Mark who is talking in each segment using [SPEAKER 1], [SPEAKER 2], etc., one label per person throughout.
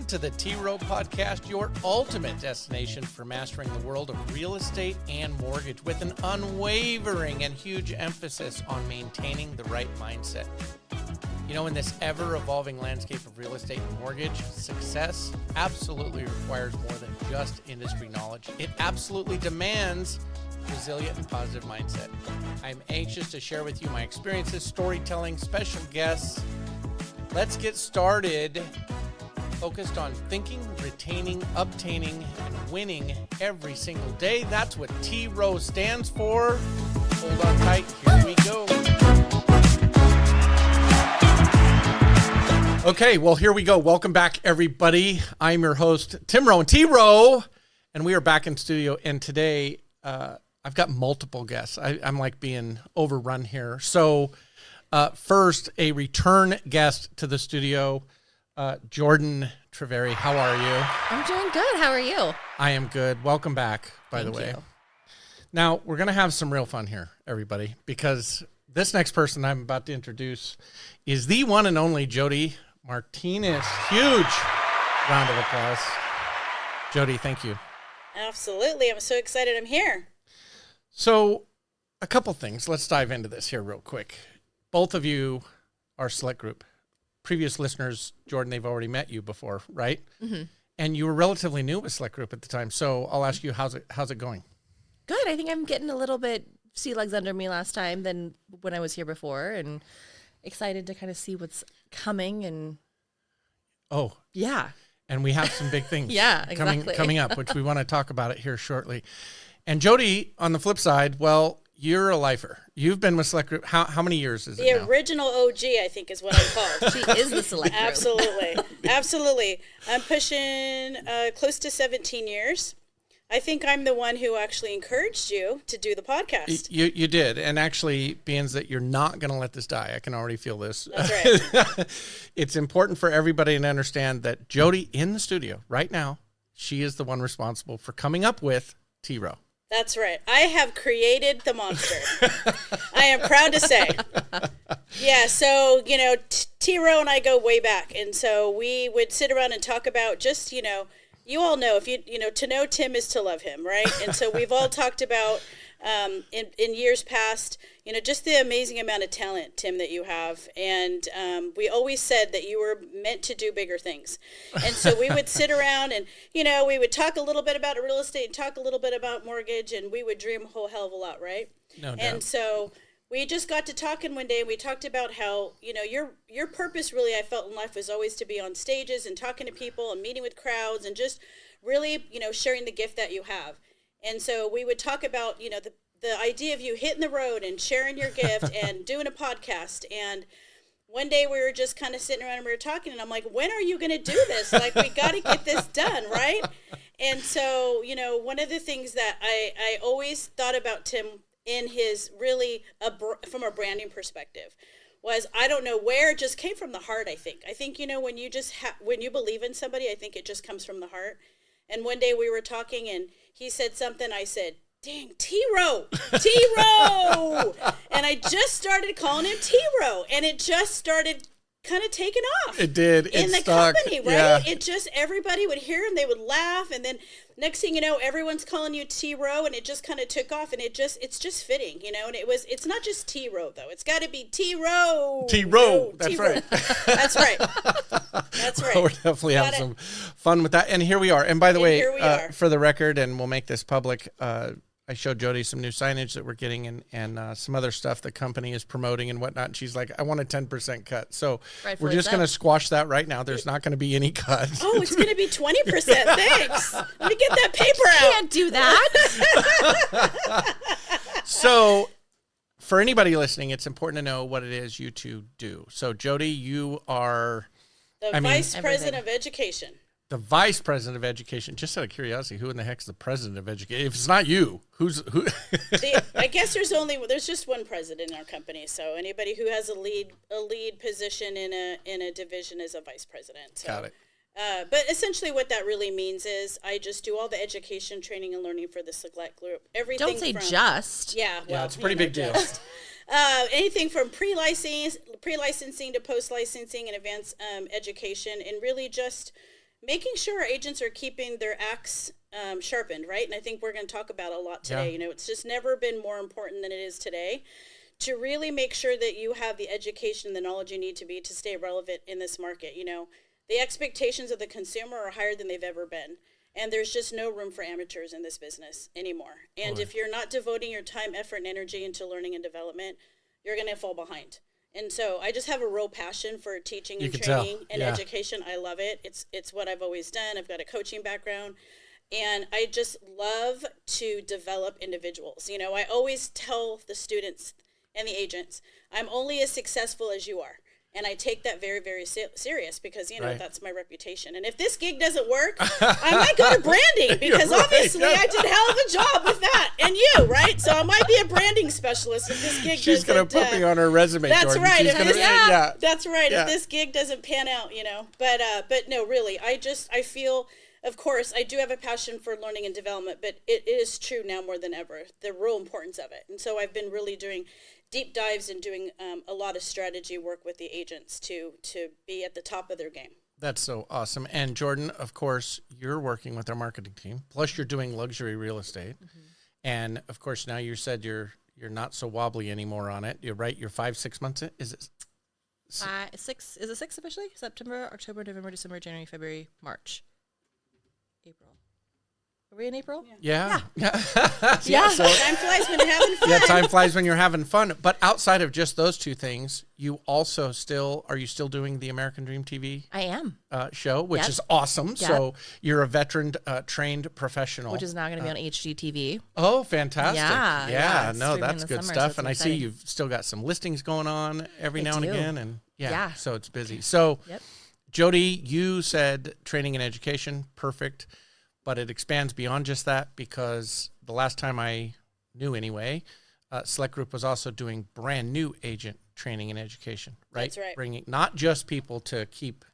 [SPEAKER 1] Welcome to the T ROWE Podcast, your ultimate destination for mastering the world of real estate and mortgage with an unwavering and huge emphasis on maintaining the right mindset. You know, in this ever-evolving landscape of real estate and mortgage, success absolutely requires more than just industry knowledge. It absolutely demands resilient and positive mindset. I'm anxious to share with you my experiences, storytelling, special guests. Let's get started. Focused on thinking, retaining, obtaining, and winning every single day. That's what T ROWE stands for. Hold on tight. Here we go. Okay, well, here we go. Welcome back, everybody. I'm your host, Tim Rowen, T ROWE, and we are back in studio. And today, I've got multiple guests. I'm like being overrun here. So first, a return guest to the studio, Jordan Treveri. How are you?
[SPEAKER 2] I'm doing good. How are you?
[SPEAKER 1] I am good. Welcome back, by the way. Now, we're going to have some real fun here, everybody, because this next person I'm about to introduce is the one and only Jody Martinez. Huge round of applause. Jody, thank you.
[SPEAKER 3] Absolutely. I'm so excited I'm here.
[SPEAKER 1] So, a couple things. Let's dive into this here real quick. Both of you are Select Group. Previous listeners, Jordan, they've already met you before, right? Mm-hmm. And you were relatively new with Select Group at the time. So I'll ask you, how's it going?
[SPEAKER 2] Good. I think I'm getting a little bit sea legs under me last time than when I was here before, and excited to kind of see what's coming. And yeah,
[SPEAKER 1] and we have some big things
[SPEAKER 2] yeah, exactly.
[SPEAKER 1] coming up, which we want to talk about it here shortly. And Jody, on the flip side, well, you're a lifer. You've been with Select Group. How many years is it now?
[SPEAKER 3] The original OG, I think, is what I'm called.
[SPEAKER 2] She is the Select Group.
[SPEAKER 3] Absolutely. Absolutely. I'm pushing close to 17 years. I think I'm the one who actually encouraged you to do the podcast.
[SPEAKER 1] You did. And actually, being that you're not going to let this die, I can already feel this.
[SPEAKER 3] That's right.
[SPEAKER 1] It's important for everybody to understand that Jody in the studio right now, she is the one responsible for coming up with T ROWE.
[SPEAKER 3] That's right. I have created the monster. I am proud to say. Yeah, so, T ROWE and I go way back. And so we would sit around and talk about just, you all know, to know Tim is to love him, right? And so we've all talked about in years past, just the amazing amount of talent, Tim, that you have. And we always said that you were meant to do bigger things. And so we would sit around and, we would talk a little bit about real estate and talk a little bit about mortgage, and we would dream a whole hell of a lot, right?
[SPEAKER 1] No doubt.
[SPEAKER 3] And so we just got to talking one day, and we talked about how, your purpose really, I felt in life, was always to be on stages and talking to people and meeting with crowds and just really, sharing the gift that you have. And so we would talk about, the idea of you hitting the road and sharing your gift and doing a podcast. And one day we were just kind of sitting around and we were talking, and I'm like, when are you going to do this? Like, we got to get this done, right? And so, one of the things that I always thought about Tim in his really, from a branding perspective, was, I don't know where, it just came from the heart, I think. I think, when you just when you believe in somebody, I think it just comes from the heart. And one day we were talking, and he said something, I said, dang, T ROWE, T ROWE. And I just started calling him T ROWE, and it just started kind of taking off.
[SPEAKER 1] It did.
[SPEAKER 3] In the
[SPEAKER 1] stuck.
[SPEAKER 3] company, right?
[SPEAKER 1] Yeah.
[SPEAKER 3] It just, everybody would hear and they would laugh, and then next thing you know, everyone's calling you T ROWE, and it just kind of took off, and it's just fitting, and it's not just T ROWE though. It's got to be T ROWE.
[SPEAKER 1] T ROWE. That's right.
[SPEAKER 3] That's right. That's right.
[SPEAKER 1] We'll definitely have some fun with that. And here we are. And by the way, for the record, and we'll make this public, I showed Jody some new signage that we're getting and some other stuff the company is promoting and whatnot. And she's like, I want a 10% cut. So we're just going to squash that right now. There's not going to be any cut.
[SPEAKER 3] Oh, it's going to be 20%. Thanks. Let me get that paper out.
[SPEAKER 2] Can't do that.
[SPEAKER 1] So for anybody listening, it's important to know what it is you two do. So Jody, you are
[SPEAKER 3] the Vice President of Education.
[SPEAKER 1] The Vice President of Education. Just out of curiosity, who in the heck's the President of Education? If it's not you, who?
[SPEAKER 3] I guess there's just one president in our company. So anybody who has a lead position in a division is a vice president. So,
[SPEAKER 1] got it.
[SPEAKER 3] But essentially, what that really means is I just do all the education, training, and learning for the Select Group. Everything.
[SPEAKER 2] Don't say just.
[SPEAKER 3] Yeah. Well,
[SPEAKER 1] yeah, it's a pretty big deal.
[SPEAKER 3] Anything from pre-licensing to post-licensing and advanced education, and really just making sure our agents are keeping their axe sharpened, right? And I think we're going to talk about a lot today. You know, it's just never been more important than it is today to really make sure that you have the education and the knowledge you need to stay relevant in this market. You know, the expectations of the consumer are higher than they've ever been. And there's just no room for amateurs in this business anymore. And if you're not devoting your time, effort, and energy into learning and development, you're going to fall behind. And so I just have a real passion for teaching and training and education. I love it. It's what I've always done. I've got a coaching background. And I just love to develop individuals. You know, I always tell the students and the agents, I'm only as successful as you are. And I take that very, very serious because, you know, that's my reputation. And if this gig doesn't work, I might go to branding because obviously I did a hell of a job with that. And you, right? So I might be a branding specialist if this gig
[SPEAKER 1] She's going to put me on her resume,
[SPEAKER 3] That's
[SPEAKER 1] Jordan.
[SPEAKER 3] right.
[SPEAKER 1] She's
[SPEAKER 3] That's right. If this gig doesn't pan out, you know. But no, really, I feel, of course, I do have a passion for learning and development, but it is true now more than ever, the real importance of it. And so I've been really doing deep dives and doing a lot of strategy work with the agents to be at the top of their game.
[SPEAKER 1] That's so awesome. And Jordan, of course, you're working with our marketing team, plus you're doing luxury real estate. Mm-hmm. And of course, now you said you're not so wobbly anymore on it. You're right. You're 5-6 months in. Is it
[SPEAKER 2] 6? Is it 6 officially? September, October, November, December, January, February, March, April. Are we in April?
[SPEAKER 1] Yeah.
[SPEAKER 2] Yeah.
[SPEAKER 1] So,
[SPEAKER 3] time flies when you're having fun.
[SPEAKER 1] Yeah, time flies when you're having fun. But outside of just those two things, you also are you still doing the American Dream TV?
[SPEAKER 2] I am.
[SPEAKER 1] Show, which is awesome. Yep. So you're a veteran trained professional.
[SPEAKER 2] Which is now going to be on HGTV.
[SPEAKER 1] Oh, fantastic.
[SPEAKER 2] Yeah.
[SPEAKER 1] No, that's good stuff. So and exciting. I see you've still got some listings going on every now and again. And so it's busy. So Jody, you said training and education, perfect. But it expands beyond just that because the last time I knew anyway, Select Group was also doing brand new agent training and education, right?
[SPEAKER 3] That's right.
[SPEAKER 1] Bringing not just people to keep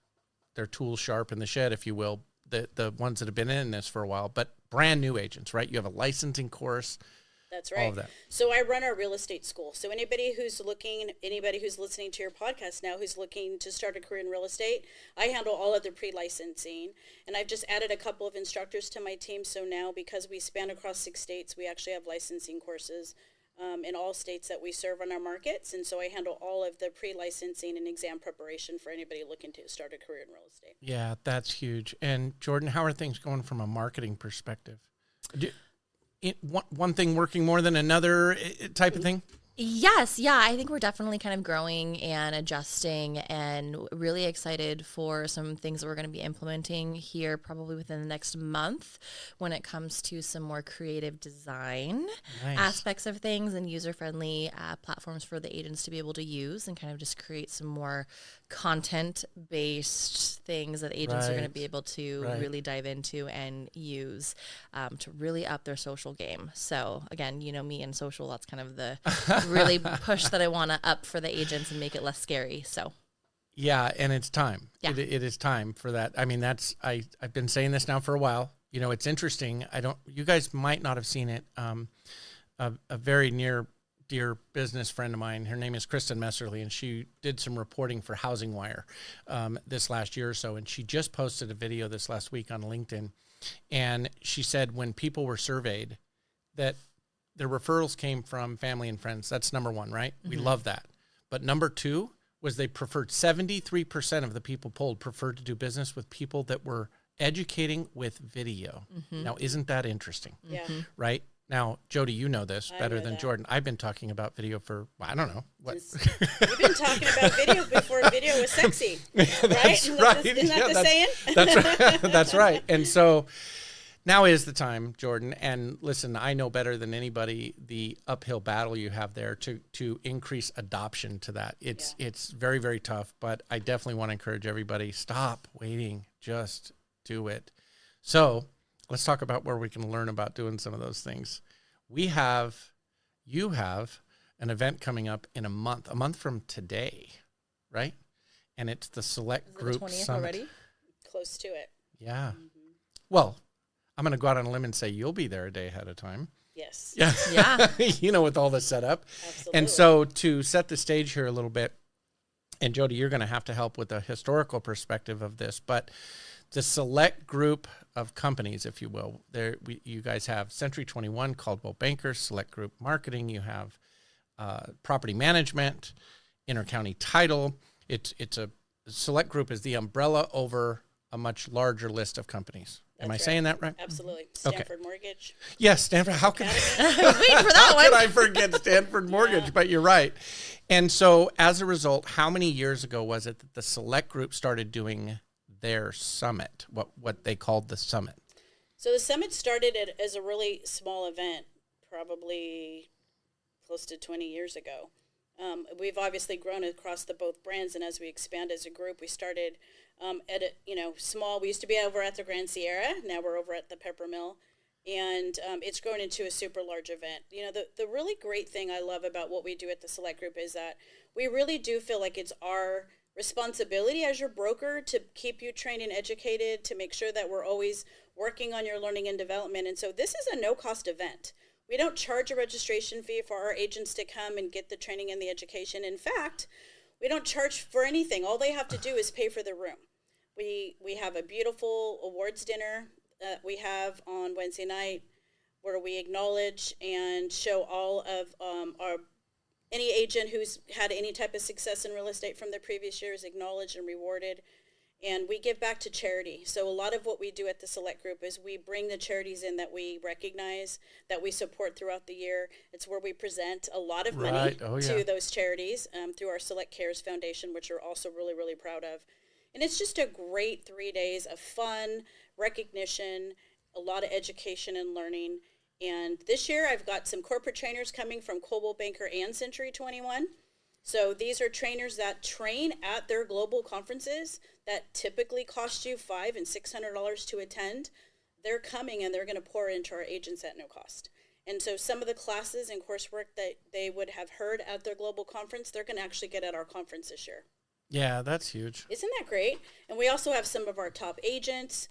[SPEAKER 1] their tools sharp in the shed, if you will, the ones that have been in this for a while, but brand new agents, right? You have a licensing course.
[SPEAKER 3] That's right.
[SPEAKER 1] All of that.
[SPEAKER 3] So I run our real estate school. So anybody who's listening to your podcast now who's looking to start a career in real estate, I handle all of the pre-licensing. And I've just added a couple of instructors to my team. So now because we span across 6 states, we actually have licensing courses in all states that we serve on our markets. And so I handle all of the pre-licensing and exam preparation for anybody looking to start a career in real estate.
[SPEAKER 1] Yeah, that's huge. And Jordan, how are things going from a marketing perspective? One thing working more than another type of thing?
[SPEAKER 2] Yes. Yeah. I think we're definitely kind of growing and adjusting and really excited for some things that we're going to be implementing here probably within the next month when it comes to some more creative design aspects of things and user-friendly platforms for the agents to be able to use and kind of just create some more content-based things that agents are going to be able to really dive into and use to really up their social game. So again, you know me and social, that's kind of the really push that I want to up for the agents and make it less scary. So
[SPEAKER 1] yeah, and it's time.
[SPEAKER 2] Yeah.
[SPEAKER 1] It is time for that. I mean, I've been saying this now for a while. You know, it's interesting. You guys might not have seen it. A very dear business friend of mine, her name is Kristen Messerly, and she did some reporting for Housing Wire this last year or so, and she just posted a video this last week on LinkedIn, and she said when people were surveyed that their referrals came from family and friends. That's number one, right? Mm-hmm. We love that. But number two was they preferred 73% of the people polled preferred to do business with people that were educating with video. Mm-hmm. Now, isn't that interesting?
[SPEAKER 3] Yeah.
[SPEAKER 1] Right? Now, Jody, you know this better than Jordan. I've been talking about video for, I don't know. What?
[SPEAKER 3] You've been talking about video before video was sexy, right?
[SPEAKER 1] That's right.
[SPEAKER 3] Isn't that the saying?
[SPEAKER 1] That's right. That's right. And so now is the time, Jordan. And listen, I know better than anybody the uphill battle you have there to increase adoption to that. It's very, very tough, but I definitely want to encourage everybody, stop waiting, just do it. So let's talk about where we can learn about doing some of those things. You have an event coming up in a month from today, right? And it's the Select Group Summit. Already?
[SPEAKER 3] Close to it.
[SPEAKER 1] Yeah. Mm-hmm. Well, I'm going to go out on a limb and say you'll be there a day ahead of time.
[SPEAKER 3] Yes.
[SPEAKER 1] Yeah. You know, with all the setup.
[SPEAKER 3] Absolutely.
[SPEAKER 1] And so to set the stage here a little bit, and Jody, you're going to have to help with the historical perspective of this, but the select group of companies, if you will. You guys have Century 21, Caldwell Banker, Select Group Marketing. You have Property Management, Intercounty Title. It's a Select Group is the umbrella over a much larger list of companies. Am I saying that right?
[SPEAKER 3] Absolutely. Stanford Mortgage.
[SPEAKER 1] Yes, Stanford. How could I forget Stanford Mortgage?
[SPEAKER 3] Yeah.
[SPEAKER 1] But you're right. And so as a result, how many years ago was it that the Select Group started doing their summit, what they called the summit?
[SPEAKER 3] So the summit started as a really small event, probably close to 20 years ago. We've obviously grown across the both brands, and as we expand as a group, we started at a small. We used to be over at the Grand Sierra. Now we're over at the Peppermill, and it's grown into a super large event. The really great thing I love about what we do at the Select Group is that we really do feel like it's our responsibility as your broker to keep you trained and educated, to make sure that we're always working on your learning and development. And so this is a no-cost event. We don't charge a registration fee for our agents to come and get the training and the education. In fact, we don't charge for anything. All they have to do is pay for the room. We have a beautiful awards dinner that we have on Wednesday night where we acknowledge and show all of any agent who's had any type of success in real estate from the previous years acknowledged and rewarded. And we give back to charity. So a lot of what we do at the Select Group is we bring the charities in that we recognize, that we support throughout the year. It's where we present a lot of money to those charities through our Select Cares Foundation, which we're also really, really proud of. And it's just a great 3 days of fun, recognition, a lot of education and learning. And this year I've got some corporate trainers coming from Coldwell Banker and Century 21. So these are trainers that train at their global conferences that typically cost you $500 and $600 to attend. They're coming and they're going to pour into our agents at no cost. And so some of the classes and coursework that they would have heard at their global conference, they're going to actually get at our conference this year.
[SPEAKER 1] Yeah, that's huge.
[SPEAKER 3] Isn't that great? And we also have some of our top agents.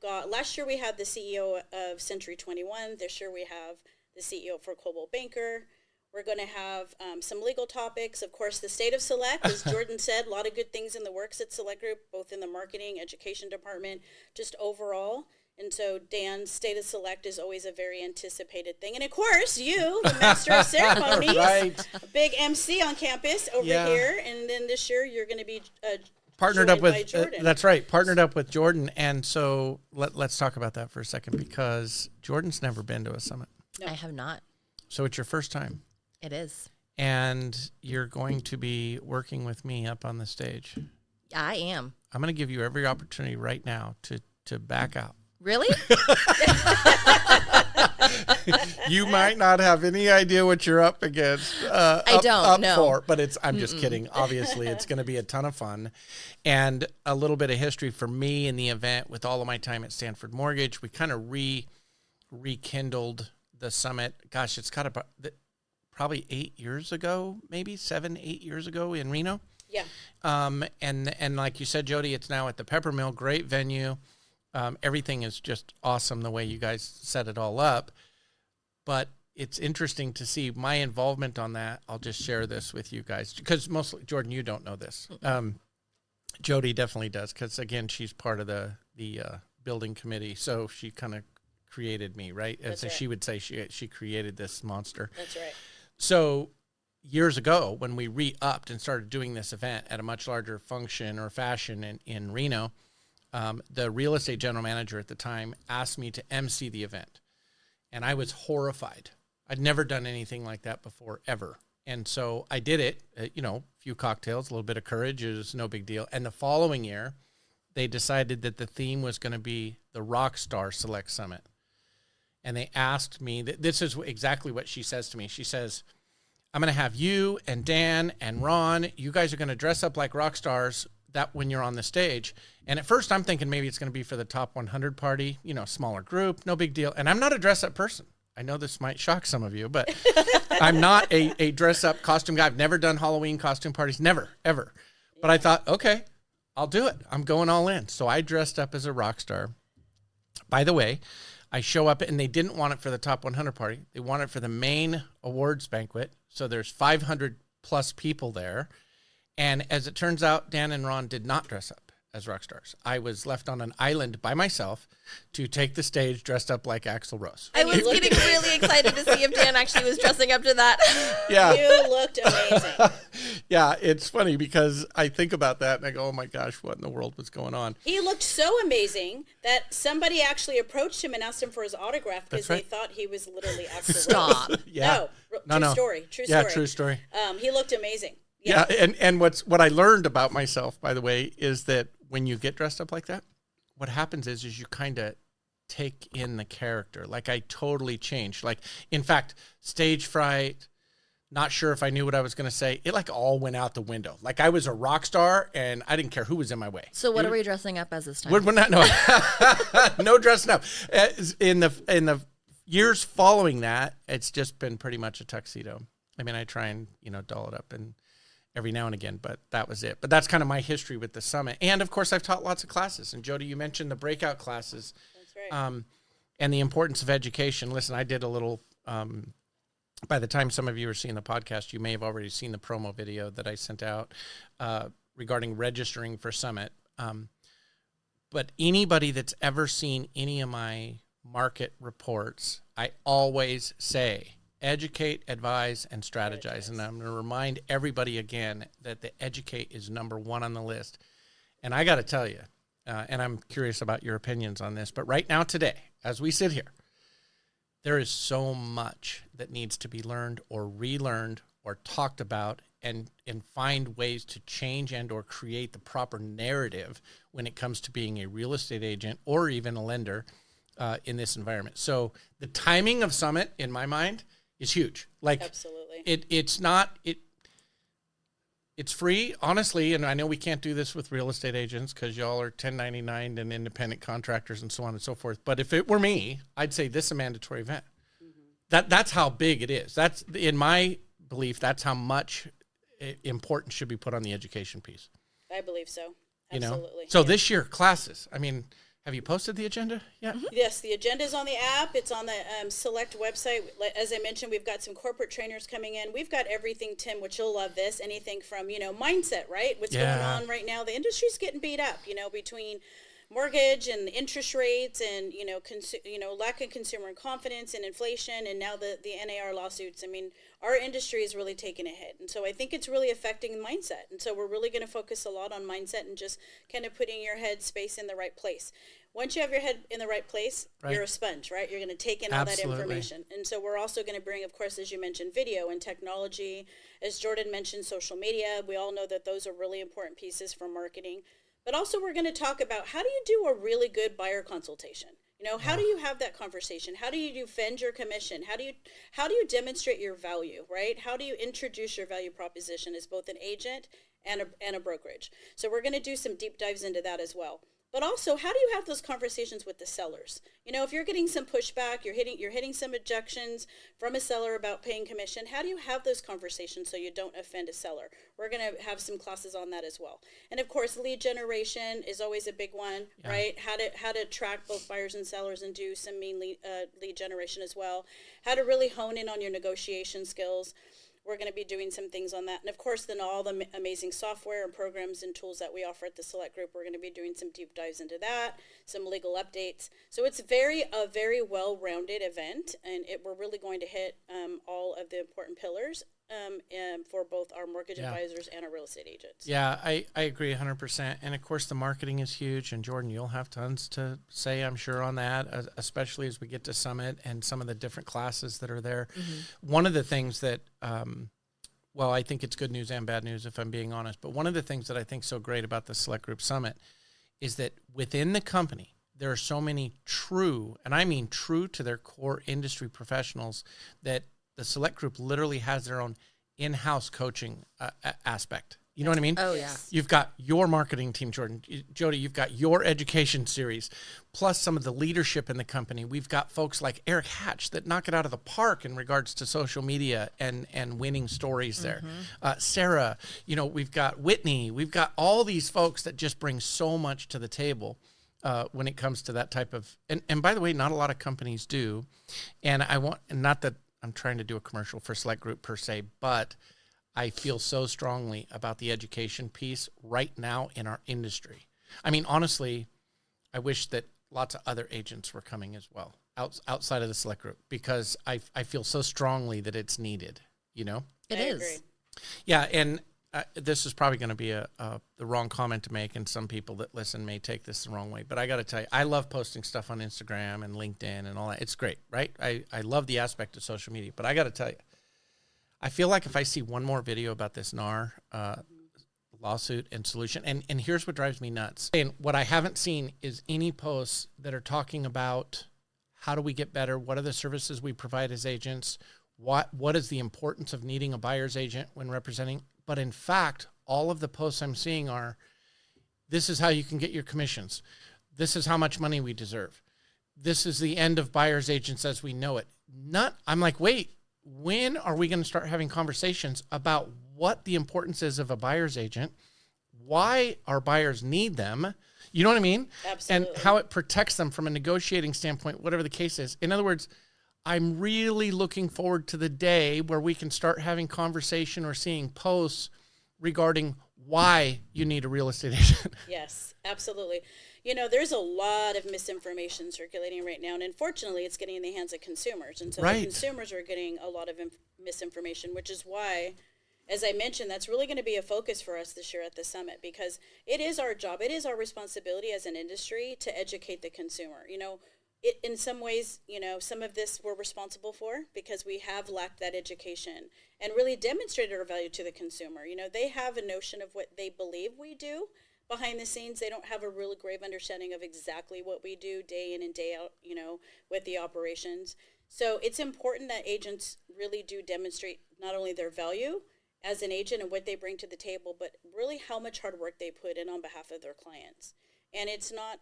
[SPEAKER 3] Last year we had the CEO of Century 21. This year we have the CEO for Coldwell Banker. We're going to have some legal topics. Of course, the State of Select, as Jordan said, a lot of good things in the works at Select Group, both in the marketing, education department, just overall. And so Dan's State of Select is always a very anticipated thing. And of course, you, the Master of Ceremonies,
[SPEAKER 1] right.
[SPEAKER 3] A big MC on campus over here. And then this year you're going to be
[SPEAKER 1] partnered up with
[SPEAKER 3] Jordan.
[SPEAKER 1] That's right, partnered up with Jordan. And so let's talk about that for a second, because Jordan's never been to a summit.
[SPEAKER 2] No. I have not.
[SPEAKER 1] So it's your first time.
[SPEAKER 2] It is.
[SPEAKER 1] And you're going to be working with me up on the stage.
[SPEAKER 2] I am.
[SPEAKER 1] I'm going to give you every opportunity right now to back out.
[SPEAKER 2] Really?
[SPEAKER 1] You might not have any idea what you're up against.
[SPEAKER 2] I don't know.
[SPEAKER 1] But I'm just kidding. Obviously, it's going to be a ton of fun. And a little bit of history for me in the event with all of my time at Stanford Mortgage. We kind of rekindled the summit. Gosh, it's got about probably 8 years ago, maybe 7-8 years ago in Reno.
[SPEAKER 3] Yeah.
[SPEAKER 1] And like you said, Jody, it's now at the Peppermill, great venue. Everything is just awesome the way you guys set it all up. But it's interesting to see my involvement on that. I'll just share this with you guys because mostly, Jordan, you don't know this. Jody definitely does because, again, she's part of the building committee. So she kind of created me, right? As
[SPEAKER 3] right.
[SPEAKER 1] She would say she created this monster.
[SPEAKER 3] That's right.
[SPEAKER 1] So years ago, when we re-upped and started doing this event at a much larger function or fashion in Reno, the real estate general manager at the time asked me to MC the event. And I was horrified. I'd never done anything like that before, ever. And so I did it, a few cocktails, a little bit of courage. It was no big deal. And the following year, they decided that the theme was going to be the Rockstar Select Summit. And they asked me, this is exactly what she says to me. She says, I'm going to have you and Dan and Ron. You guys are going to dress up like rock stars that when you're on the stage. And at first I'm thinking maybe it's going to be for the top 100 party, smaller group, no big deal. And I'm not a dress up person. I know this might shock some of you, but I'm not a dress up costume guy. I've never done Halloween costume parties, never, ever. But I thought, okay, I'll do it. I'm going all in. So I dressed up as a rock star. By the way, I show up and they didn't want it for the top 100 party. They want it for the main awards banquet. So there's 500 plus people there. And as it turns out, Dan and Ron did not dress up. as rock stars. I was left on an island by myself to take the stage dressed up like Axl Rose.
[SPEAKER 2] I was getting really excited to see if Dan actually was dressing up to that.
[SPEAKER 1] Yeah.
[SPEAKER 3] You looked amazing.
[SPEAKER 1] Yeah, it's funny because I think about that and I go, oh my gosh, what in the world was going on?
[SPEAKER 3] He looked so amazing that somebody actually approached him and asked him for his autograph because they thought he was literally Axl Rose.
[SPEAKER 2] Stop.
[SPEAKER 1] Yeah.
[SPEAKER 3] True story.
[SPEAKER 1] Yeah, true story.
[SPEAKER 3] He looked amazing.
[SPEAKER 1] Yeah, and what I learned about myself, by the way, is that when you get dressed up like that, what happens is you kind of take in the character. Like I totally changed. Like, in fact, stage fright, not sure if I knew what I was going to say. It like all went out the window. Like I was a rock star and I didn't care who was in my way.
[SPEAKER 2] So what are we dressing up as this time?
[SPEAKER 1] We're not, no, no dressing up. In the years following that, it's just been pretty much a tuxedo. I mean, I try and, doll it up and every now and again, but that was it. But that's kind of my history with the summit. And of course, I've taught lots of classes. And Jody, you mentioned the breakout classes.
[SPEAKER 3] That's right.
[SPEAKER 1] And the importance of education. Listen, I did a little, by the time some of you are seeing the podcast, you may have already seen the promo video that I sent out regarding registering for Summit. But anybody that's ever seen any of my market reports, I always say, educate, advise, and strategize. And I'm going to remind everybody again that the educate is number one on the list. And I got to tell you, and I'm curious about your opinions on this, but right now today, as we sit here, there is so much that needs to be learned or relearned or talked about and find ways to change and or create the proper narrative when it comes to being a real estate agent or even a lender in this environment. So the timing of Summit, in my mind, is huge. Like,
[SPEAKER 3] absolutely.
[SPEAKER 1] It's free, honestly, and I know we can't do this with real estate agents because y'all are 1099 and independent contractors and so on and so forth. But if it were me, I'd say this is a mandatory event. Mm-hmm. That's how big it is. That's, in my belief, that's how much importance should be put on the education piece.
[SPEAKER 3] I believe so. Absolutely.
[SPEAKER 1] So this year, classes. I mean, have you posted the agenda yet?
[SPEAKER 3] Mm-hmm. Yes, the agenda is on the app. It's on the Select website. As I mentioned, we've got some corporate trainers coming in. We've got everything, Tim, which you'll love this. Anything from, mindset, right? What's going on right now? The industry's getting beat up, between mortgage and interest rates and, lack of consumer confidence and inflation and now the NAR lawsuits. I mean, our industry is really taking a hit. And so I think it's really affecting mindset. And so we're really going to focus a lot on mindset and just kind of putting your head space in the right place. Once you have your head in the right place, you're a sponge, right? You're going to take in all that information. And so we're also going to bring, of course, as you mentioned, video and technology. As Jordan mentioned, social media. We all know that those are really important pieces for marketing. But also we're going to talk about how do you do a really good buyer consultation? How do you have that conversation? How do you defend your commission? How do you demonstrate your value, right? How do you introduce your value proposition as both an agent and a brokerage? So we're going to do some deep dives into that as well. But also, how do you have those conversations with the sellers? If you're getting some pushback, you're hitting some objections from a seller about paying commission, how do you have those conversations so you don't offend a seller? We're going to have some classes on that as well. And of course, lead generation is always a big one, right? How to track both buyers and sellers and do some mean lead generation as well. How to really hone in on your negotiation skills. We're going to be doing some things on that. And of course, then all the amazing software and programs and tools that we offer at the Select Group, we're going to be doing some deep dives into that, some legal updates. So it's a very well-rounded event, and we're really going to hit all of the important pillars for both our mortgage advisors and our real estate agents.
[SPEAKER 1] Yeah, I agree 100%. And of course, the marketing is huge. And Jordan, you'll have tons to say, I'm sure, on that, especially as we get to Summit and some of the different classes that are there. Mm-hmm. One of the things that, I think it's good news and bad news, if I'm being honest. But one of the things that I think is so great about the Select Group Summit is that within the company, there are so many true, and I mean true to their core industry professionals, that the Select Group literally has their own in-house coaching aspect. You know what I mean?
[SPEAKER 2] Oh, yeah.
[SPEAKER 1] You've got your marketing team, Jordan. Jody, you've got your education series, plus some of the leadership in the company. We've got folks like Eric Hatch that knock it out of the park in regards to social media and winning stories there. Mm-hmm. Sarah, we've got Whitney. We've got all these folks that just bring so much to the table when it comes to that type of, and by the way, not a lot of companies do. And not that I'm trying to do a commercial for Select Group per se, but I feel so strongly about the education piece right now in our industry. I mean, honestly, I wish that lots of other agents were coming as well outside of the select group, because I feel so strongly that it's needed, you know?
[SPEAKER 2] It
[SPEAKER 3] I
[SPEAKER 2] is.
[SPEAKER 3] agree.
[SPEAKER 1] Yeah, and this is probably going to be the wrong comment to make, and some people that listen may take this the wrong way. But I got to tell you, I love posting stuff on Instagram and LinkedIn and all that. It's great, right? I love the aspect of social media. But I got to tell you, I feel like if I see one more video about this NAR lawsuit and solution, and here's what drives me nuts. And what I haven't seen is any posts that are talking about how do we get better, what are the services we provide as agents, what is the importance of needing a buyer's agent when representing. But in fact, all of the posts I'm seeing are, this is how you can get your commissions. This is how much money we deserve. This is the end of buyer's agents as we know it. I'm like, wait, when are we going to start having conversations about what the importance is of a buyer's agent, why our buyers need them, you know what I mean?
[SPEAKER 3] Absolutely.
[SPEAKER 1] And how it protects them from a negotiating standpoint, whatever the case is. In other words, I'm really looking forward to the day where we can start having conversation or seeing posts regarding why you need a real estate agent.
[SPEAKER 3] Yes, absolutely. You know, there's a lot of misinformation circulating right now, and unfortunately, it's getting in the hands of consumers. And so the consumers are getting a lot of misinformation, which is why, as I mentioned, that's really going to be a focus for us this year at the summit, because it is our job, it is our responsibility as an industry to educate the consumer. You know, in some ways, you know, some of this we're responsible for because we have lacked that education and really demonstrated our value to the consumer. You know, they have a notion of what they believe we do behind the scenes. They don't have a really grave understanding of exactly what we do day in and day out, you know, with the operations. So it's important that agents really do demonstrate not only their value as an agent and what they bring to the table, but really how much hard work they put in on behalf of their clients. And it's not,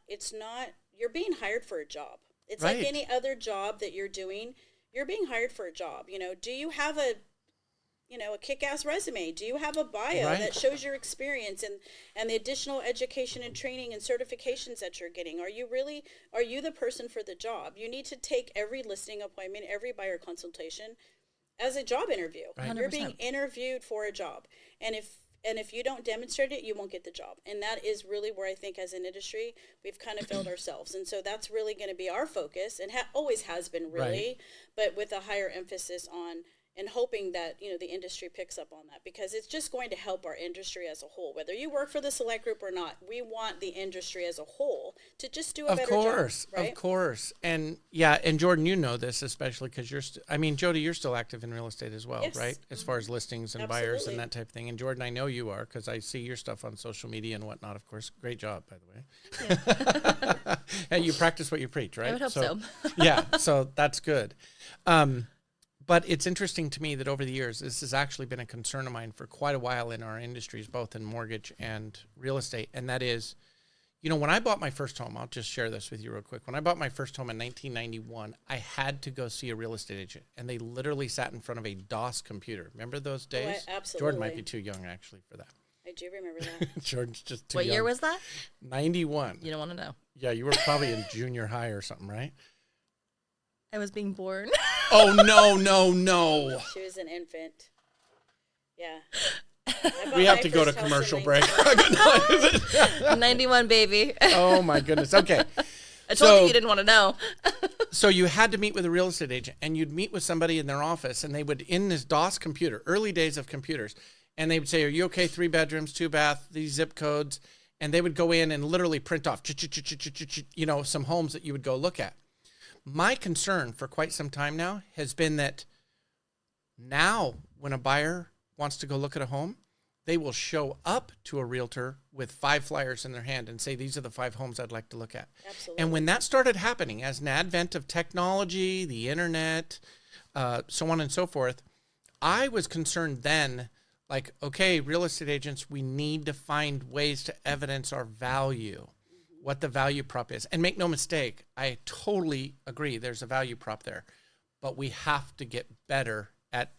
[SPEAKER 3] you're being hired for a job. It's
[SPEAKER 1] right.
[SPEAKER 3] like any other job that you're doing. You're being hired for a job. You know, do you have a kick-ass resume? Do you have a bio
[SPEAKER 1] right.
[SPEAKER 3] that shows your experience and the additional education and training and certifications that you're getting? Are you the person for the job? You need to take every listing appointment, every buyer consultation as a job interview.
[SPEAKER 1] Right.
[SPEAKER 3] You're being interviewed for a job. And if you don't demonstrate it, you won't get the job. And that is really where I think as an industry, we've kind of failed ourselves. And so that's really going to be our focus, and always has been really, but with a higher emphasis on and hoping that, you know, the industry picks up on that, because it's just going to help our industry as a whole. Whether you work for the select group or not, we want the industry as a whole to just do a better job. Right?
[SPEAKER 1] Of course. And yeah, and Jordan, you know this, especially because Jody, you're still active in real estate as well,
[SPEAKER 3] yes.
[SPEAKER 1] right? As far as listings and
[SPEAKER 3] Absolutely.
[SPEAKER 1] buyers and that type of thing. And Jordan, I know you are, because I see your stuff on social media and whatnot, of course. Great job, by the way. And you practice what you preach, right?
[SPEAKER 2] I would hope so.
[SPEAKER 1] Yeah, so that's good. But it's interesting to me that over the years, this has actually been a concern of mine for quite a while in our industries, both in mortgage and real estate. And that is, you know, when I bought my first home, I'll just share this with you real quick. When I bought my first home in 1991, I had to go see a real estate agent. And they literally sat in front of a DOS computer. Remember those days?
[SPEAKER 3] Oh, absolutely.
[SPEAKER 1] Jordan might be too young, actually, for that.
[SPEAKER 3] I do remember that.
[SPEAKER 1] Jordan's just too young.
[SPEAKER 2] What year was that?
[SPEAKER 1] 91.
[SPEAKER 2] You don't want to know.
[SPEAKER 1] Yeah, you were probably in junior high or something, right?
[SPEAKER 2] I was being born.
[SPEAKER 1] Oh, no.
[SPEAKER 3] She was an infant. Yeah.
[SPEAKER 1] We have to go to commercial break.
[SPEAKER 2] 91, baby.
[SPEAKER 1] Oh, my goodness. Okay.
[SPEAKER 2] I told you didn't want to know.
[SPEAKER 1] So you had to meet with a real estate agent, and you'd meet with somebody in their office, and they would, in this DOS computer, early days of computers, and they would say, are you okay? 3 bedrooms, 2 bath, these zip codes. And they would go in and literally print off, you know, some homes that you would go look at. My concern for quite some time now has been that now when a buyer wants to go look at a home, they will show up to a realtor with 5 flyers in their hand and say, these are the 5 homes I'd like to look at.
[SPEAKER 3] Absolutely.
[SPEAKER 1] And when that started happening, as an advent of technology, the internet, so on and so forth, I was concerned then, like, okay, real estate agents, we need to find ways to evidence our value, what the value prop is. And make no mistake, I totally agree there's a value prop there, but we have to get better at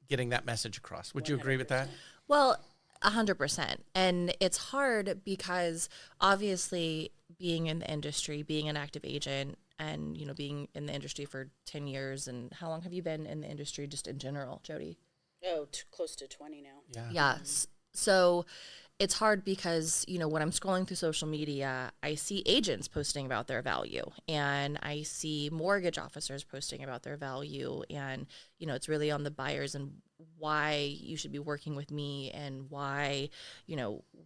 [SPEAKER 1] getting that message across. Would you agree with that?
[SPEAKER 2] Well, 100%. And it's hard because obviously being in the industry, being an active agent, and, you know, being in the industry for 10 years. And how long have you been in the industry just in general, Jody?
[SPEAKER 3] Oh, close to 20 now.
[SPEAKER 2] Yes. So it's hard because, when I'm scrolling through social media, I see agents posting about their value, and I see mortgage officers posting about their value. And, it's really on the buyers and why you should be working with me, and why,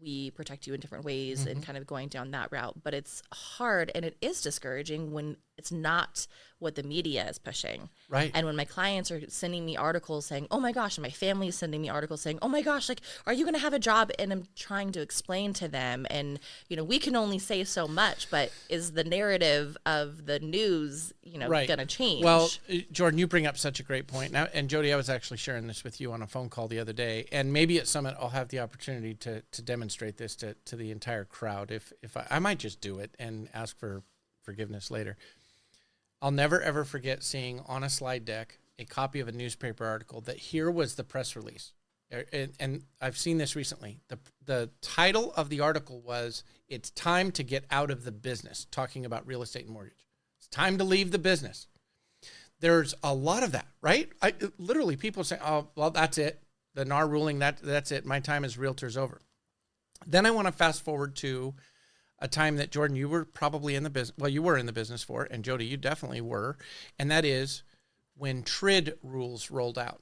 [SPEAKER 2] we protect you in different ways, and kind of going down that route. But it's hard, and it is discouraging when it's not what the media is pushing.
[SPEAKER 1] Right.
[SPEAKER 2] And when my clients are sending me articles saying, oh my gosh, and my family is sending me articles saying, oh my gosh, like, are you going to have a job? And I'm trying to explain to them, and, we can only say so much, but is the narrative of the news,
[SPEAKER 1] Right.
[SPEAKER 2] going to change?
[SPEAKER 1] Well, Jordan, you bring up such a great point. Now, and Jody, I was actually sharing this with you on a phone call the other day, and maybe at Summit I'll have the opportunity to demonstrate this to the entire crowd. If I might just do it and ask for forgiveness later. I'll never, ever forget seeing on a slide deck a copy of a newspaper article that here was the press release. And I've seen this recently. The title of the article was, "It's time to get out of the business," talking about real estate and mortgage. It's time to leave the business. There's a lot of that, right? Literally people say, oh, well, that's it. The NAR ruling, that's it. My time as realtor's over. Then I want to fast forward to a time that, Jordan, you were probably in the business. Well, you were in the business for, and Jody, you definitely were. And that is when TRID rules rolled out.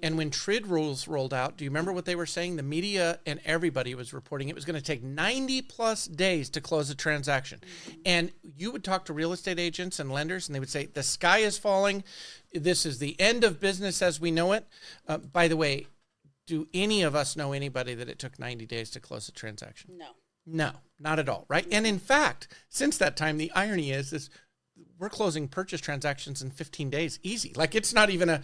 [SPEAKER 1] And when TRID rules rolled out, do you remember what they were saying? The media and everybody was reporting it was going to take 90 plus days to close a transaction. And you would talk to real estate agents and lenders, and they would say, the sky is falling. This is the end of business as we know it. By the way, do any of us know anybody that it took 90 days to close a transaction? No, not at all, right? And in fact, since that time, the irony is we're closing purchase transactions in 15 days, easy. Like it's not even a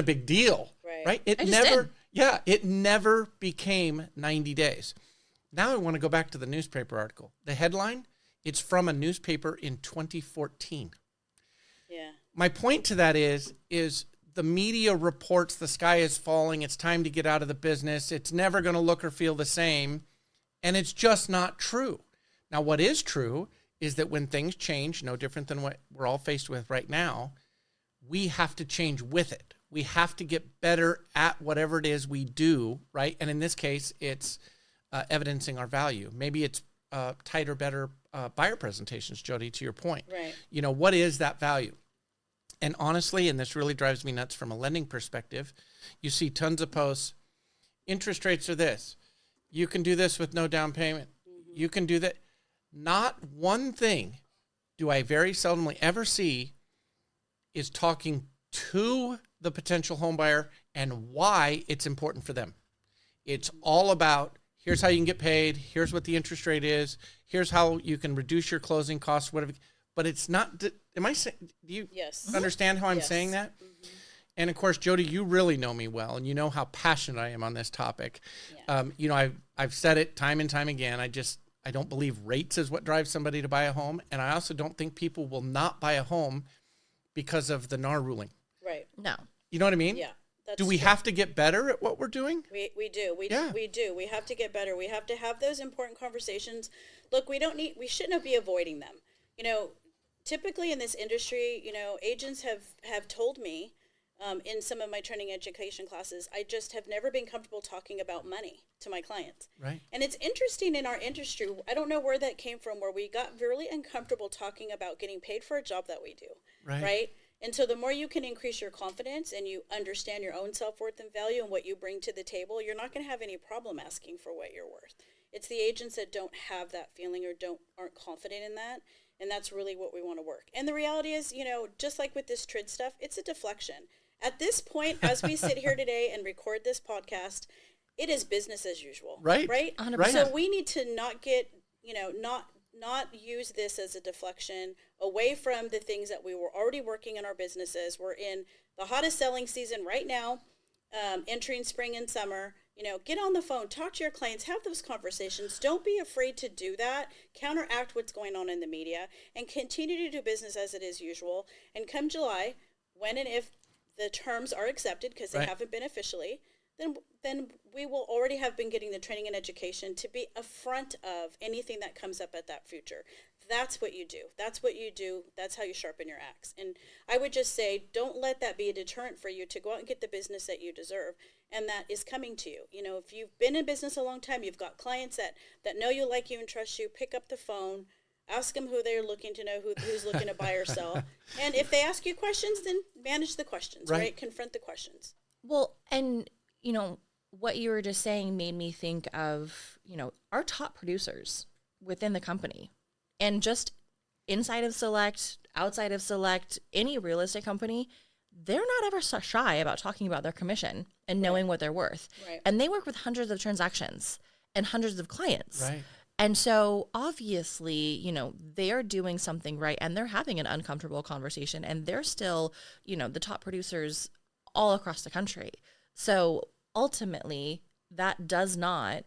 [SPEAKER 1] big deal, right? It never became 90 days. Now I want to go back to the newspaper article. The headline, it's from a newspaper in 2014.
[SPEAKER 3] Yeah.
[SPEAKER 1] My point to that is the media reports the sky is falling. It's time to get out of the business. It's never going to look or feel the same. And it's just not true. Now, what is true is that when things change, no different than what we're all faced with right now, we have to change with it. We have to get better at whatever it is we do, right? And in this case, it's evidencing our value. Maybe it's tighter, better buyer presentations, Jody, to your point.
[SPEAKER 3] Right.
[SPEAKER 1] What is that value? And honestly, and this really drives me nuts from a lending perspective, you see tons of posts, interest rates are this. You can do this with no down payment. You can do that. Not one thing do I very seldomly ever see is talking to the potential home buyer and why it's important for them. It's all about, here's how you can get paid. Here's what the interest rate is. Here's how you can reduce your closing costs, whatever. But it's not, am I saying, do you understand how I'm saying that? Mm-hmm. And of course, Jody, you really know me well, and you know how passionate I am on this topic. Yeah. I've said it time and time again. I don't believe rates is what drives somebody to buy a home. And I also don't think people will not buy a home because of the NAR ruling.
[SPEAKER 3] Right.
[SPEAKER 2] No.
[SPEAKER 1] You know what I mean?
[SPEAKER 3] Yeah.
[SPEAKER 1] Do we have to get better at what we're doing?
[SPEAKER 3] We do. We do. We have to get better. We have to have those important conversations. Look, we shouldn't be avoiding them. Typically in this industry, agents have told me in some of my training education classes, I just have never been comfortable talking about money to my clients.
[SPEAKER 1] Right.
[SPEAKER 3] And it's interesting in our industry, I don't know where that came from, where we got really uncomfortable talking about getting paid for a job that we do. Right? And so the more you can increase your confidence and you understand your own self-worth and value and what you bring to the table, you're not going to have any problem asking for what you're worth. It's the agents that don't have that feeling or aren't confident in that. And that's really what we want to work. And the reality is, just like with this TRID stuff, it's a deflection. At this point, as we sit here today and record this podcast, it is business as usual. Right?
[SPEAKER 2] 100%.
[SPEAKER 3] So we need to not get, not use this as a deflection away from the things that we were already working in our businesses. We're in the hottest selling season right now, entering spring and summer. Get on the phone, talk to your clients, have those conversations. Don't be afraid to do that. Counteract what's going on in the media and continue to do business as it is usual. And come July, when and if the terms are accepted, because they haven't been officially, then we will already have been getting the training and education to be upfront of anything that comes up at that future. That's what you do. That's what you do. That's how you sharpen your axe. And I would just say, don't let that be a deterrent for you to go out and get the business that you deserve. and that is coming to you. You know, if you've been in business a long time, you've got clients that know you, like you, and trust you, pick up the phone, ask them who they're looking to know, who's looking to buy or sell. And if they ask you questions, then manage the questions, right? Confront the questions.
[SPEAKER 2] Well, and, you know, what you were just saying made me think of, you know, our top producers within the company, and just inside of Select, outside of Select, any real estate company, they're not ever so shy about talking about their commission and knowing what they're worth.
[SPEAKER 3] Right.
[SPEAKER 2] And they work with hundreds of transactions and hundreds of clients.
[SPEAKER 1] Right.
[SPEAKER 2] And so obviously, you know, they are doing something right, and they're having an uncomfortable conversation, and they're still, you know, the top producers all across the country. So ultimately, that does not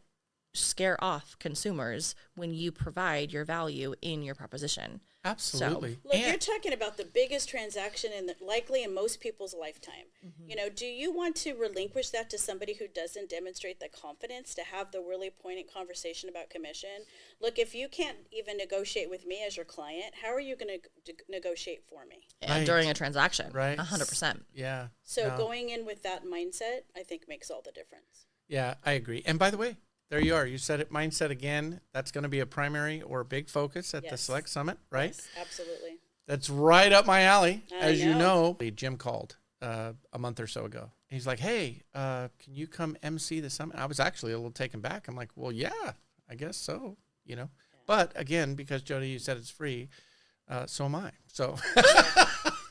[SPEAKER 2] scare off consumers when you provide your value in your proposition.
[SPEAKER 1] Absolutely.
[SPEAKER 3] Look, you're talking about the biggest transaction likely in most people's lifetime. Mm-hmm. You know, do you want to relinquish that to somebody who doesn't demonstrate the confidence to have the really poignant conversation about commission? Look, if you can't even negotiate with me as your client, how are you going to negotiate for me?
[SPEAKER 2] And during a transaction,
[SPEAKER 1] right?
[SPEAKER 2] 100%.
[SPEAKER 1] Yeah.
[SPEAKER 3] So going in with that mindset, I think, makes all the difference.
[SPEAKER 1] Yeah, I agree. And by the way, there you are. You said it, mindset again. That's going to be a primary or a big focus at the Select Summit, right?
[SPEAKER 3] Yes, absolutely.
[SPEAKER 1] That's right up my alley.
[SPEAKER 3] I
[SPEAKER 1] you
[SPEAKER 3] know.
[SPEAKER 1] Jim called a month or so ago. He's like, hey, can you come MC the summit? I was actually a little taken back. I'm like, well, yeah, I guess so, you know. Yeah. But again, because Jody, you said it's free, so am I. So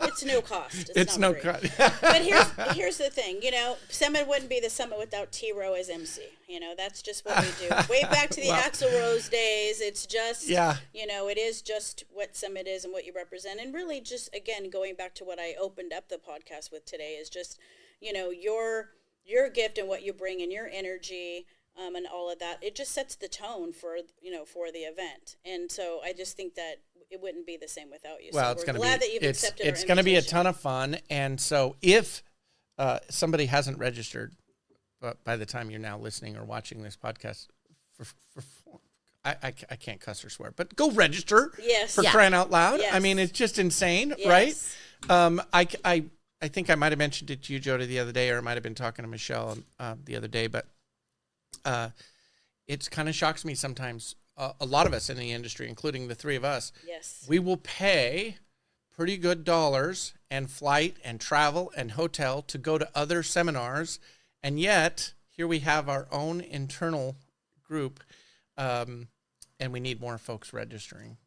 [SPEAKER 3] it's no cost.
[SPEAKER 1] It's no cost.
[SPEAKER 3] But here's the thing, you know, Summit wouldn't be the summit without T ROWE as MC. You know, that's just what we do. Way back to the Axl Rose days, it's just, you know, it is just what Summit is and what you represent. And really just, again, going back to what I opened up the podcast with today is just, you know, your gift and what you bring and your energy and all of that. It just sets the tone for, you know, for the event. And so I just think that it wouldn't be the same without you.
[SPEAKER 1] Well,
[SPEAKER 3] so
[SPEAKER 1] it's
[SPEAKER 3] we're glad that you've accepted our
[SPEAKER 1] It's going to be a
[SPEAKER 3] invitation.
[SPEAKER 1] ton of fun. And so if somebody hasn't registered, by the time you're now listening or watching this podcast, I can't cuss or swear, but go register for crying out loud.
[SPEAKER 3] Yes.
[SPEAKER 1] I mean, it's just insane,
[SPEAKER 3] Yes.
[SPEAKER 1] right? I think I might have mentioned it to you, Jody, the other day, or I might have been talking to Michelle the other day, but it kind of shocks me sometimes. A lot of us in the industry, including the three of us, we will pay pretty good dollars and flight and travel and hotel to go to other seminars, and yet here we have our own internal group, and we need more folks registering,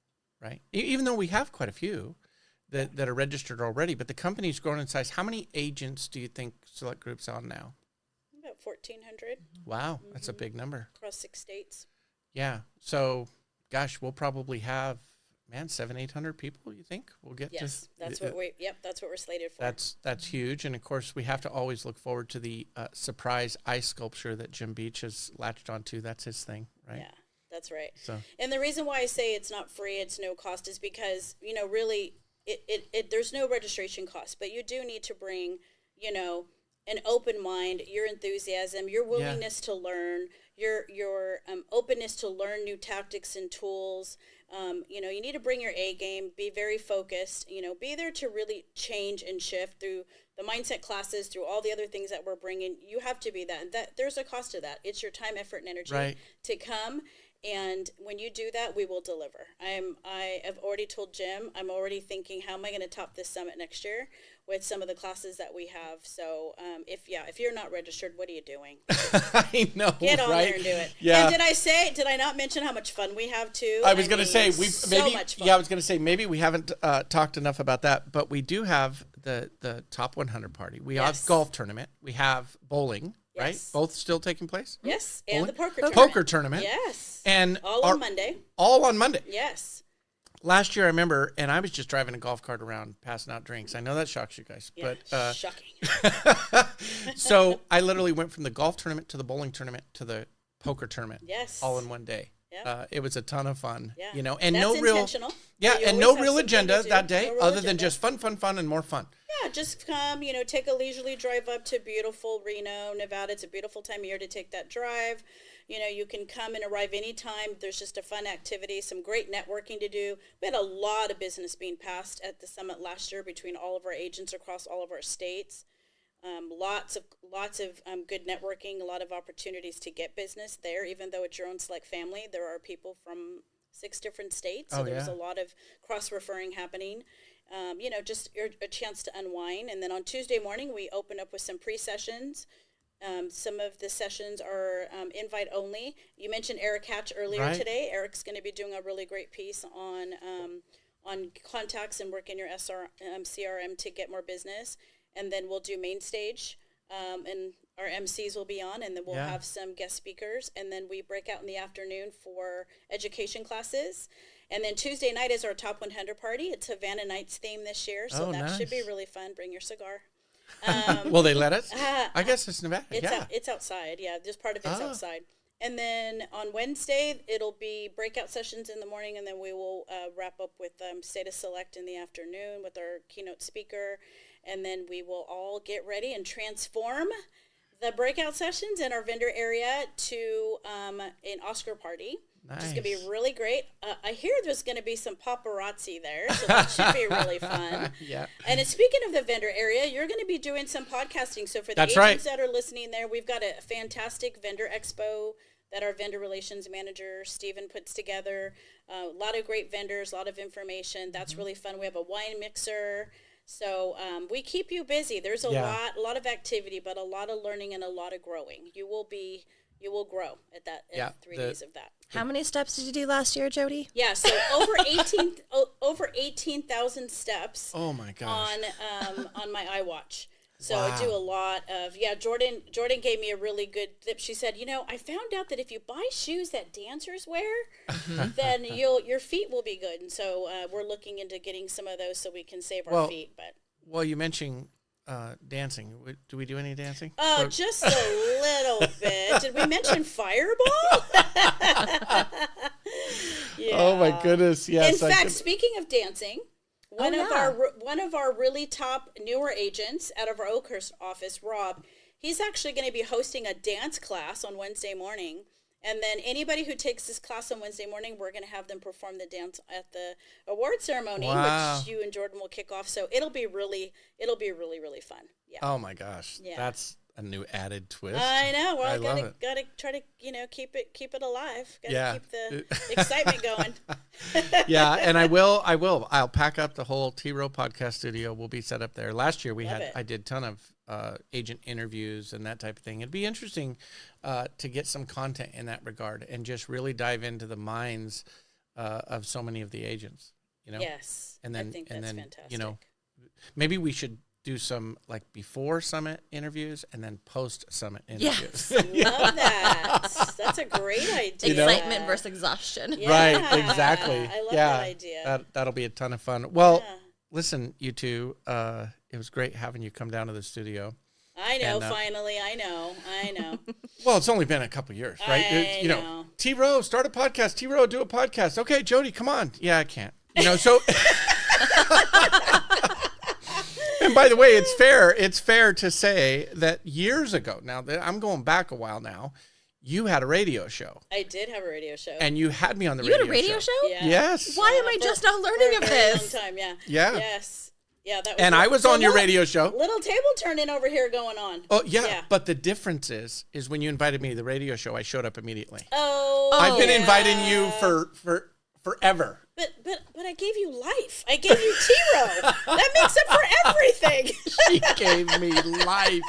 [SPEAKER 1] right? Even though we have quite a few that are registered already, but the company's grown in size. How many agents do you think Select Group's on now?
[SPEAKER 3] About 1,400.
[SPEAKER 1] Wow, that's a big number.
[SPEAKER 3] Across 6 states.
[SPEAKER 1] Yeah. So, gosh, we'll probably have, 700-800 people. You think we'll get?
[SPEAKER 3] Yes, that's what we're slated for.
[SPEAKER 1] That's huge, and of course we have to always look forward to the surprise ice sculpture that Jim Beach has latched onto. That's his thing, right?
[SPEAKER 3] Yeah, that's right.
[SPEAKER 1] So,
[SPEAKER 3] and the reason why I say it's not free, it's no cost, is because, you know, really, it there's no registration cost, but you do need to bring, you know, an open mind, your enthusiasm, your willingness to learn, your openness to learn new tactics and tools. You know, you need to bring your A game, be very focused, you know, be there to really change and shift through the mindset classes, through all the other things that we're bringing. You have to be that. And that there's a cost to that. It's your time, effort, and energy to come. And when you do that, we will deliver. I have already told Jim, I'm already thinking, how am I going to top this summit next year with some of the classes that we have? So if you're not registered, what are you doing?
[SPEAKER 1] I know.
[SPEAKER 3] Get on there and do it.
[SPEAKER 1] Yeah.
[SPEAKER 3] And did I not mention how much fun we have too?
[SPEAKER 1] I was going to say
[SPEAKER 3] much fun.
[SPEAKER 1] Yeah, I was going to say maybe we haven't talked enough about that, but we do have the top 100 party. We have golf tournament. We have bowling. Right?
[SPEAKER 3] Yes.
[SPEAKER 1] Both still taking place?
[SPEAKER 3] Yes.
[SPEAKER 1] Bowling?
[SPEAKER 3] And the poker
[SPEAKER 1] tournament.
[SPEAKER 3] Yes.
[SPEAKER 1] And
[SPEAKER 3] all on Monday.
[SPEAKER 1] All on Monday.
[SPEAKER 3] Yes.
[SPEAKER 1] Last year, I remember, and I was just driving a golf cart around, passing out drinks. I know that shocks you guys,
[SPEAKER 3] Yeah,
[SPEAKER 1] but
[SPEAKER 3] shocking.
[SPEAKER 1] So I literally went from the golf tournament to the bowling tournament to the poker tournament.
[SPEAKER 3] Yes.
[SPEAKER 1] All in one day.
[SPEAKER 3] Yep.
[SPEAKER 1] It was a ton of fun.
[SPEAKER 3] Yeah.
[SPEAKER 1] You know, and
[SPEAKER 3] That's
[SPEAKER 1] no real
[SPEAKER 3] intentional.
[SPEAKER 1] Yeah,
[SPEAKER 3] You
[SPEAKER 1] and
[SPEAKER 3] always
[SPEAKER 1] no
[SPEAKER 3] have
[SPEAKER 1] real
[SPEAKER 3] something
[SPEAKER 1] agenda
[SPEAKER 3] to do.
[SPEAKER 1] that day,
[SPEAKER 3] No real
[SPEAKER 1] other than
[SPEAKER 3] agenda.
[SPEAKER 1] just fun, and more fun.
[SPEAKER 3] Yeah, just come, you know, take a leisurely drive up to beautiful Reno, Nevada. It's a beautiful time of year to take that drive. You know, you can come and arrive anytime. There's just a fun activity, some great networking to do. We had a lot of business being passed at the summit last year between all of our agents across all of our states. lots of good networking, a lot of opportunities to get business there. Even though it's your own select family, there are people from 6 different states, so there's a lot of cross-referring happening. Just a chance to unwind. And then on Tuesday morning, we open up with some pre-sessions. Some of the sessions are invite only. You mentioned Eric Hatch earlier today. Eric's going to be doing a really great piece on contacts and work in your CRM to get more business. And then we'll do main stage, and our MCs will be on, and then we'll have some guest speakers. And then we break out in the afternoon for education classes. And then Tuesday night is our Top 100 party. It's Havana Nights theme this year, so that should be really fun. Bring your cigar.
[SPEAKER 1] Will they let us? I guess it's Nevada.
[SPEAKER 3] It's outside. Yeah, just part of it's outside. And then on Wednesday, it'll be breakout sessions in the morning, and then we will wrap up with Status Select in the afternoon with our keynote speaker. And then we will all get ready and transform the breakout sessions in our vendor area to an Oscar party. Nice. Which is going to be really great. I hear there's going to be some paparazzi there, so that should be really fun.
[SPEAKER 1] Yeah.
[SPEAKER 3] And speaking of the vendor area, you're going to be doing some podcasting. So for the agents that are listening there, we've got a fantastic vendor expo that our vendor relations manager, Stephen, puts together. A lot of great vendors, a lot of information. That's really fun. We have a wine mixer. So we keep you busy. There's a lot of activity, but a lot of learning and a lot of growing. You will grow at 3 days of that.
[SPEAKER 2] How many steps did you do last year, Jody?
[SPEAKER 3] Yeah, so over 18,000 steps.
[SPEAKER 1] Oh my gosh.
[SPEAKER 3] On my iWatch. So I do a lot of Jordan gave me a really good tip. She said, I found out that if you buy shoes that dancers wear, then your feet will be good. And so we're looking into getting some of those so we can save our feet. But
[SPEAKER 1] well, you mentioned dancing. Do we do any dancing?
[SPEAKER 3] Oh, just a little bit. Did we mention Fireball?
[SPEAKER 1] Oh my goodness! Yes.
[SPEAKER 3] In fact, speaking of dancing, one of our really top newer agents out of our Oakhurst office, Rob, he's actually going to be hosting a dance class on Wednesday morning. And then anybody who takes this class on Wednesday morning, we're going to have them perform the dance at the award ceremony, which you and Jordan will kick off. So it'll be really, really fun. Yeah.
[SPEAKER 1] Oh my gosh. Yeah. That's a new added twist.
[SPEAKER 3] I know. Well, gotta try to keep it alive. Gotta keep the excitement going.
[SPEAKER 1] Yeah, and I will. I'll pack up the whole T ROWE Podcast studio. We'll be set up there. Last year I did a ton of agent interviews and that type of thing. It'd be interesting to get some content in that regard and just really dive into the minds of so many of the agents.
[SPEAKER 3] Yes.
[SPEAKER 1] And then
[SPEAKER 3] I think that's fantastic.
[SPEAKER 1] Maybe we should do some like before summit interviews and then post summit interviews.
[SPEAKER 3] Yes. Love that. That's a great idea.
[SPEAKER 2] Excitement versus exhaustion.
[SPEAKER 1] Yeah. Right, exactly.
[SPEAKER 3] I love that idea.
[SPEAKER 1] That'll be a ton of fun. Well, listen, you two, it was great having you come down to the studio.
[SPEAKER 3] I know, finally, I know.
[SPEAKER 1] Well, it's only been a couple years, right?
[SPEAKER 3] I know.
[SPEAKER 1] T ROWE, start a podcast. T ROWE, do a podcast. Okay, Jody, come on. Yeah, I can't. So... And by the way, it's fair to say that years ago, now that I'm going back a while now, you had a radio show.
[SPEAKER 3] I did have a radio show.
[SPEAKER 1] And you had me on the radio show.
[SPEAKER 2] You had a radio show?
[SPEAKER 3] Yeah.
[SPEAKER 1] Yes.
[SPEAKER 2] Why am I just now learning of this?
[SPEAKER 3] For a long time, yeah.
[SPEAKER 1] Yeah.
[SPEAKER 3] Yes. Yeah, that was
[SPEAKER 1] and I was on your radio show.
[SPEAKER 3] Little table turning over here going on.
[SPEAKER 1] Oh, yeah. But the difference is when you invited me to the radio show, I showed up immediately.
[SPEAKER 3] Oh.
[SPEAKER 1] I've been inviting you for forever.
[SPEAKER 3] But I gave you life. I gave you T ROWE. That makes up for everything.
[SPEAKER 1] She gave me life.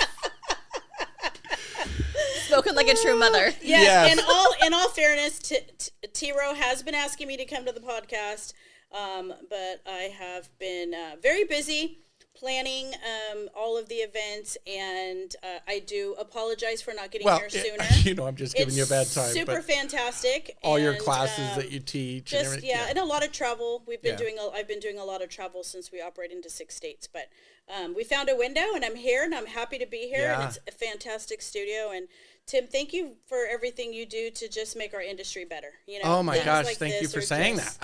[SPEAKER 2] Spoken like a true mother.
[SPEAKER 3] Yes. In all fairness, T ROWE has been asking me to come to the podcast, but I have been very busy planning all of the events, and I do apologize for not getting here sooner.
[SPEAKER 1] I'm just giving you a bad time.
[SPEAKER 3] Super fantastic.
[SPEAKER 1] All your classes that you teach.
[SPEAKER 3] And a lot of travel. I've been doing a lot of travel since we operate into 6 states, but we found a window, and I'm here, and I'm happy to be here, and it's a fantastic studio. And Tim, thank you for everything you do to just make our industry better.
[SPEAKER 1] Oh my gosh, thank you for saying that.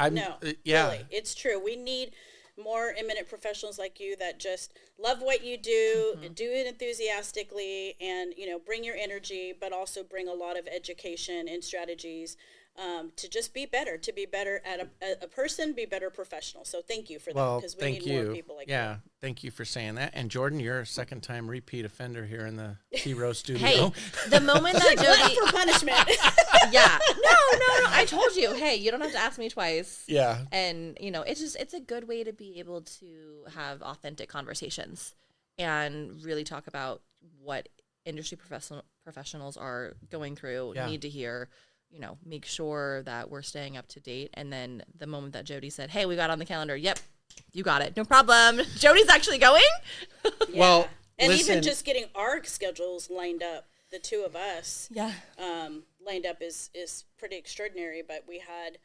[SPEAKER 3] Really, it's true. We need more eminent professionals like you that just love what you do, do it enthusiastically, and bring your energy, but also bring a lot of education and strategies to just be better, at a person, be better professional. So thank you for that, because we need more people like that.
[SPEAKER 1] Yeah, thank you for saying that. And Jordan, you're a second-time repeat offender here in the T ROWE studio.
[SPEAKER 2] Hey, the moment that Jody
[SPEAKER 3] for punishment.
[SPEAKER 2] Yeah, no, I told you. Hey, you don't have to ask me twice.
[SPEAKER 1] Yeah,
[SPEAKER 2] and it's a good way to be able to have authentic conversations and really talk about what industry professionals are going through, need to hear. Make sure that we're staying up to date. And then the moment that Jody said, hey, we got on the calendar. Yep, you got it. No problem. Jody's actually going.
[SPEAKER 3] Yeah.
[SPEAKER 1] Well,
[SPEAKER 3] and
[SPEAKER 1] listen,
[SPEAKER 3] even just getting our schedules lined up, the two of us, lined up is pretty extraordinary. But we had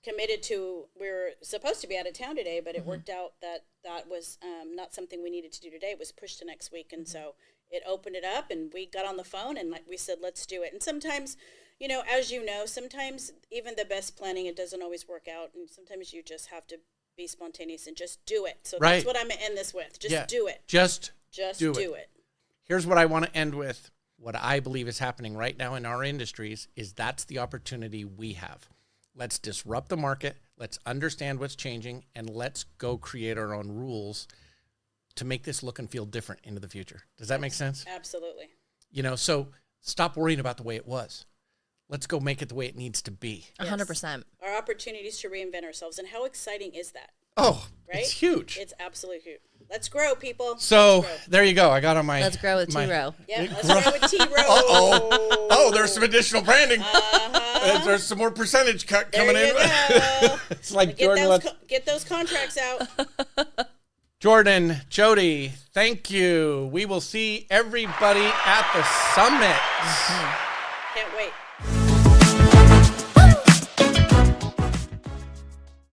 [SPEAKER 3] committed to, we were supposed to be out of town today, but it worked out that was not something we needed to do today. It was pushed to next week. And so it opened it up, and we got on the phone, and we said, let's do it. And sometimes, as sometimes even the best planning, it doesn't always work out. And sometimes you just have to be spontaneous and just do it. So that's what I'm going to end this with. Just do it.
[SPEAKER 1] Just
[SPEAKER 3] do it.
[SPEAKER 1] Here's what I want to end with. What I believe is happening right now in our industries is that's the opportunity we have. Let's disrupt the market. Let's understand what's changing, and let's go create our own rules to make this look and feel different into the future. Does that make sense?
[SPEAKER 3] Absolutely.
[SPEAKER 1] So stop worrying about the way it was. Let's go make it the way it needs to be.
[SPEAKER 2] 100%.
[SPEAKER 3] Our opportunities to reinvent ourselves. And how exciting is that?
[SPEAKER 1] Oh,
[SPEAKER 3] right?
[SPEAKER 1] It's huge.
[SPEAKER 3] It's absolutely huge. Let's grow, people.
[SPEAKER 1] So there you go. I got on my...
[SPEAKER 2] Let's grow with T ROWE.
[SPEAKER 3] Yeah, let's grow with T ROWE.
[SPEAKER 1] Oh, there's some additional branding. There's some more percentage cut coming in. It's like Jordan.
[SPEAKER 3] Get those contracts out.
[SPEAKER 1] Jordan, Jody, thank you. We will see everybody at the summit.
[SPEAKER 3] Can't wait.